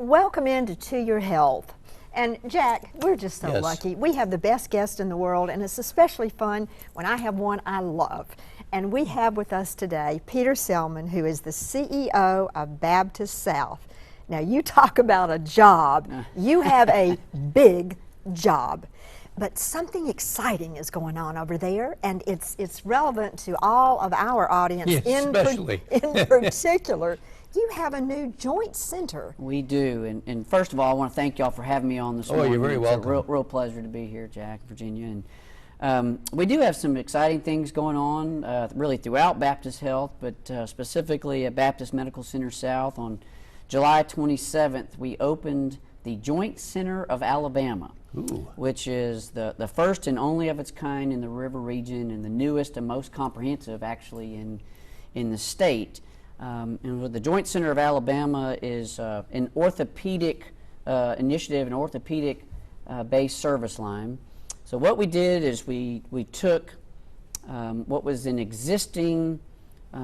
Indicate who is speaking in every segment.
Speaker 1: welcome into Your Health. And Jack, we're just so lucky. We have the best guest in the world, and it's especially fun when I have one I love. And we have with us today Peter Selman, who is the CEO of Baptist South. Now, you talk about a job. You have a big job. But something exciting is going on over there, and it's relevant to all of our audience, in particular. You have a new joint center.
Speaker 2: We do, and first of all, I want to thank y'all for having me on this morning.
Speaker 3: You're very welcome.
Speaker 2: It's a real pleasure to be here, Jack, Virginia. And we do have some exciting things going on, really throughout Baptist Health, but specifically at Baptist Medical Center South. On July 27th, we opened the Joint Center of Alabama, which is the first and only of its kind in the river region, and the newest and most comprehensive, actually, in the state. And the Joint Center of Alabama is an orthopedic initiative, an orthopedic based service line. So what we did is we took what was an existing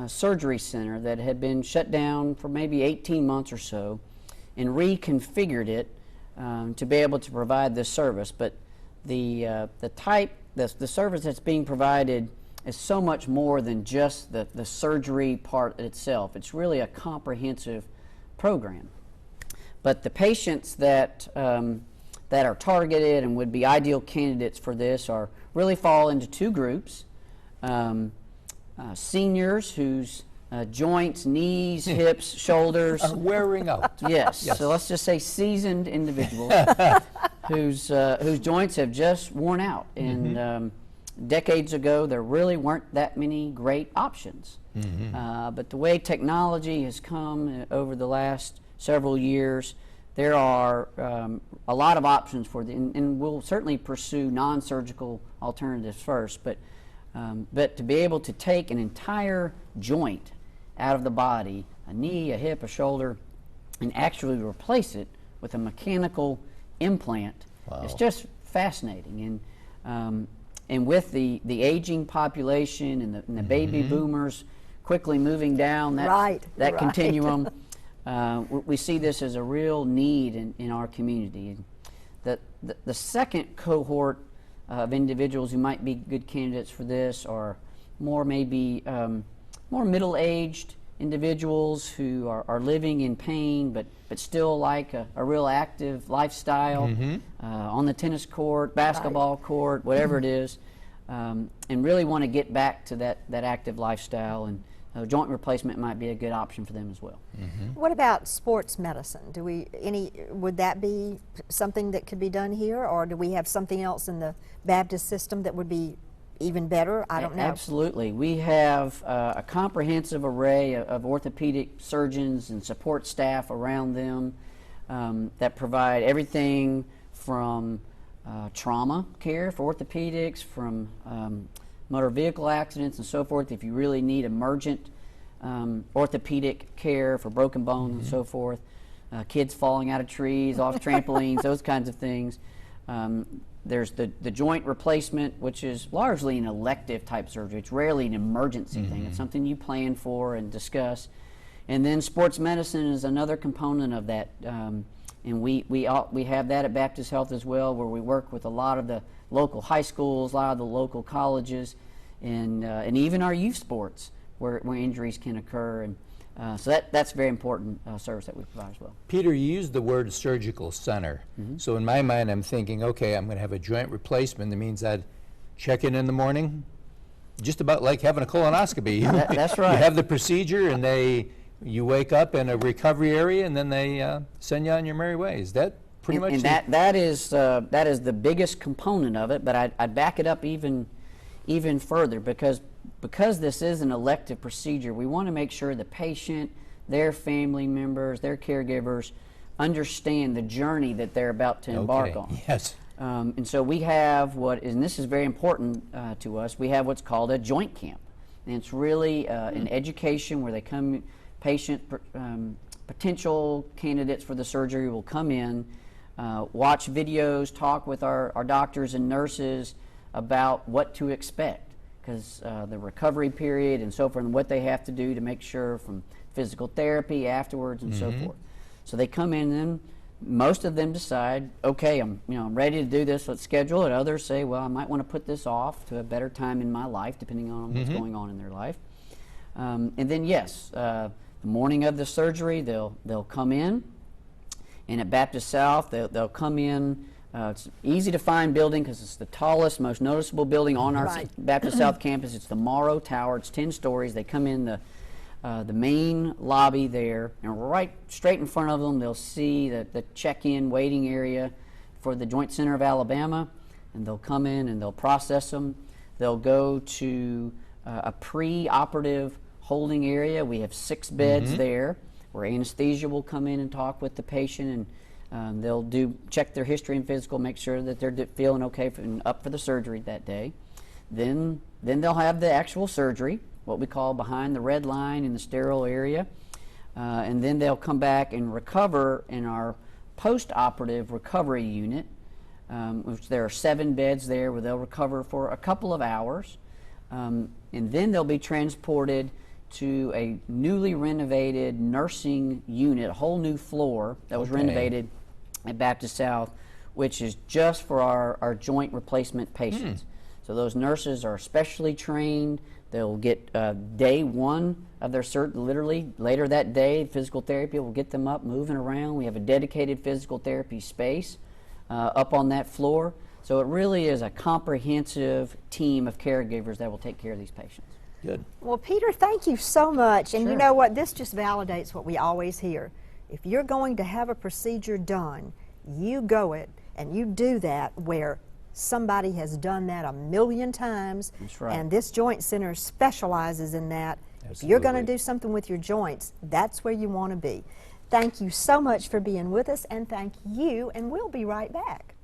Speaker 2: surgery center that had been shut down for maybe 18 months or so, and reconfigured it to be able to provide this service. But the service that's being provided is so much more than just the surgery part itself. It's really a comprehensive program. But the patients that are targeted and would be ideal candidates for this really fall into two groups. Seniors whose joints, knees, hips, shoulders
Speaker 3: are wearing out.
Speaker 2: Yes. So let's just say seasoned individuals whose joints have just worn out. And decades ago, there really weren't that many great options. But the way technology has come over the last several years, there are a lot of options for and we'll certainly pursue non-surgical alternatives first. But to be able to take an entire joint out of the body, a knee, a hip, a shoulder, and actually replace it with a mechanical implant, it's just fascinating. And with the aging population and the baby boomers quickly moving down that continuum, we see this as a real need in our community. And the second cohort of individuals who might be good candidates for this are more middle-aged individuals who are living in pain but still like a real active lifestyle on the tennis court, basketball court, whatever it is, and really want to get back to that active lifestyle, and joint replacement might be a good option for them as well.
Speaker 1: What about sports medicine? Would that be something that could be done here, or do we have something else in the Baptist system that would be even better? I don't know.
Speaker 2: Absolutely. We have a comprehensive array of orthopedic surgeons and support staff around them that provide everything from trauma care for orthopedics, from motor vehicle accidents and so forth, if you really need emergent orthopedic care for broken bones and so forth, kids falling out of trees, off trampolines, those kinds of things. There's the joint replacement, which is largely an elective type surgery. It's rarely an emergency thing. It's something you plan for and discuss. And then sports medicine is another component of that. And we have that at Baptist Health as well, where we work with a lot of the local high schools, a lot of the local colleges, and even our youth sports where injuries can occur. And so that's a very important service that we provide as well.
Speaker 3: Peter, you used the word surgical center. So in my mind, I'm thinking, okay, I'm going to have a joint replacement. That means I'd check in the morning, just about like having a colonoscopy.
Speaker 2: That's right.
Speaker 3: You have the procedure, and you wake up in a recovery area, and then they send you on your merry way. Is that pretty much?
Speaker 2: And that is the biggest component of it. But I'd back it up even further, because this is an elective procedure. We want to make sure the patient, their family members, their caregivers understand the journey that they're about to embark on.
Speaker 3: Yes.
Speaker 2: And so we have and this is very important to us, we have what's called a joint camp. And it's really an education where they come, potential candidates for the surgery will come in, watch videos, talk with our doctors and nurses about what to expect, because the recovery period and so forth, and what they have to do to make sure, from physical therapy afterwards and so forth. So they come in and most of them decide, okay, I'm ready to do this, let's schedule it. Others say, well, I might want to put this off to a better time in my life, depending on what's going on in their life. And then yes, the morning of the surgery, they'll come in, and at Baptist South, they'll come in. It's easy to find building because it's the tallest, most noticeable building on our Baptist South campus. It's the Morrow Tower. It's 10 stories. They come in the main lobby there, and right straight in front of them, they'll see the check-in waiting area for the Joint Center of Alabama, and they'll come in and they'll process them. They'll go to a pre-operative holding area. We have 6 beds there where anesthesia will come in and talk with the patient, and they'll check their history and physical, make sure that they're feeling okay and up for the surgery that day. Then they'll have the actual surgery, what we call behind the red line in the sterile area, and then they'll come back and recover in our post-operative recovery unit, which there are 7 beds there where they'll recover for a couple of hours, and then they'll be transported to a newly renovated nursing unit, a whole new floor that was renovated at Baptist South, which is just for our joint replacement patients. So those nurses are specially trained. They'll get day 1 of their literally later that day, physical therapy will get them up, moving around. We have a dedicated physical therapy space up on that floor. So it really is a comprehensive team of caregivers that will take care of these patients.
Speaker 3: Good.
Speaker 1: Well, Peter, thank you so much. And you know what? This just validates what we always hear. If you're going to have a procedure done, you go it and you do that where somebody has done that a million times.
Speaker 2: That's right.
Speaker 1: And this joint center specializes in that.
Speaker 3: Absolutely.
Speaker 1: If you're going to do something with your joints, that's where you want to be. Thank you so much for being with us, and thank you, and we'll be right back.